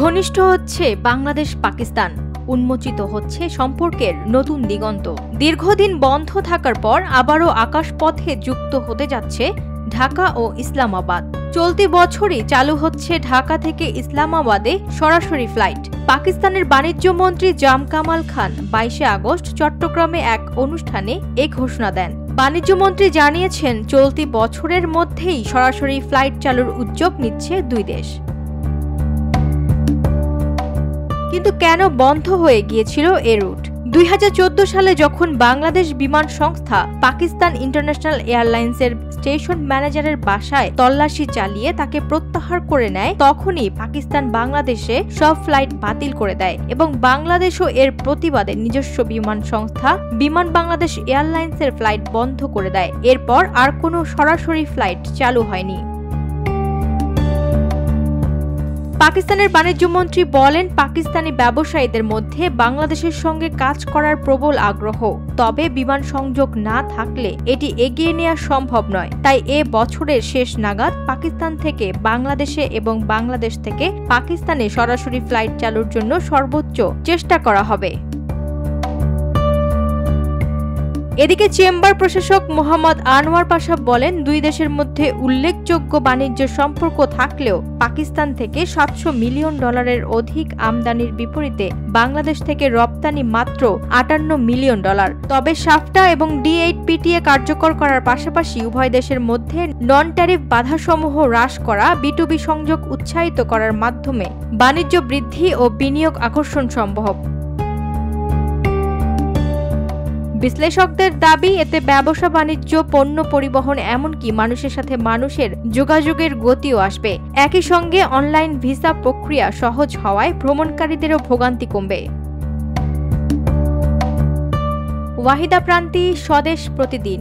ঘনিষ্ঠ হচ্ছে বাংলাদেশ পাকিস্তান, উন্মোচিত হচ্ছে সম্পর্কের নতুন দিগন্ত। দীর্ঘদিন বন্ধ থাকার পর আবারও আকাশপথে যুক্ত হতে যাচ্ছে ঢাকা ও ইসলামাবাদ। চলতি বছরই চালু হচ্ছে ঢাকা থেকে ইসলামাবাদে সরাসরি ফ্লাইট। পাকিস্তানের বাণিজ্য মন্ত্রী জাম কামাল খান 22 আগস্ট চট্টগ্রামে এক অনুষ্ঠানে এ ঘোষণা দেন। বাণিজ্য মন্ত্রী জানিয়েছেন, চলতি বছরের মধ্যেই সরাসরি ফ্লাইট চালুর উদ্যোগ নিচ্ছে দুই দেশ। কিন্তু কেন বন্ধ হয়ে গিয়েছিল এ রুট? 2014 সালে যখন বাংলাদেশ বিমান সংস্থা পাকিস্তান ইন্টারন্যাশনাল এয়ারলাইন্সের স্টেশন ম্যানেজারের বাসায় তল্লাশি চালিয়ে তাকে প্রত্যাহার করে নেয়, তখনই পাকিস্তান বাংলাদেশে সব ফ্লাইট বাতিল করে দেয় এবং বাংলাদেশও এর প্রতিবাদে নিজস্ব বিমান সংস্থা বিমান বাংলাদেশ এয়ারলাইন্সের ফ্লাইট বন্ধ করে দেয়। এরপর আর কোনো সরাসরি ফ্লাইট চালু হয়নি। পাকিস্তানের বাণিজ্য মন্ত্রী বলেন, পাকিস্তানি ব্যবসায়ীদের মধ্যে বাংলাদেশের সঙ্গে কাজ করার প্রবল আগ্রহ, তবে বিমান সংযোগ না থাকলে এটি এগিয়ে নেওয়া সম্ভব নয়। তাই এ বছরের শেষ নাগাদ পাকিস্তান থেকে বাংলাদেশে এবং বাংলাদেশ থেকে পাকিস্তানে সরাসরি ফ্লাইট চালুর জন্য সর্বোচ্চ চেষ্টা করা হবে। এদিকে চেম্বার প্রশাসক মোহাম্মদ আনোয়ার পাশা বলেন, দুই দেশের মধ্যে উল্লেখযোগ্য বাণিজ্য সম্পর্ক থাকলেও পাকিস্তান থেকে $700 মিলিয়ন অধিক আমদানির বিপরীতে বাংলাদেশ থেকে রপ্তানি মাত্র $58 মিলিয়ন। তবে সাফটা এবং D8PTA কার্যকর করার পাশাপাশি উভয় দেশের মধ্যে নন ট্যারিফ বাধাসমূহ হ্রাস করা, B2B সংযোগ উৎসাহিত করার মাধ্যমে বাণিজ্য বৃদ্ধি ও বিনিয়োগ আকর্ষণ সম্ভব। বিশ্লেষকদের দাবি, এতে ব্যবসা বাণিজ্য, পণ্য পরিবহন, এমনকি মানুষের সাথে মানুষের যোগাযোগের গতিও আসবে। একই সঙ্গে অনলাইন ভিসা প্রক্রিয়া সহজ হওয়ায় ভ্রমণকারীদেরও ভোগান্তি কমবে। ওয়াহিদা প্রান্তি, স্বদেশ প্রতিদিন।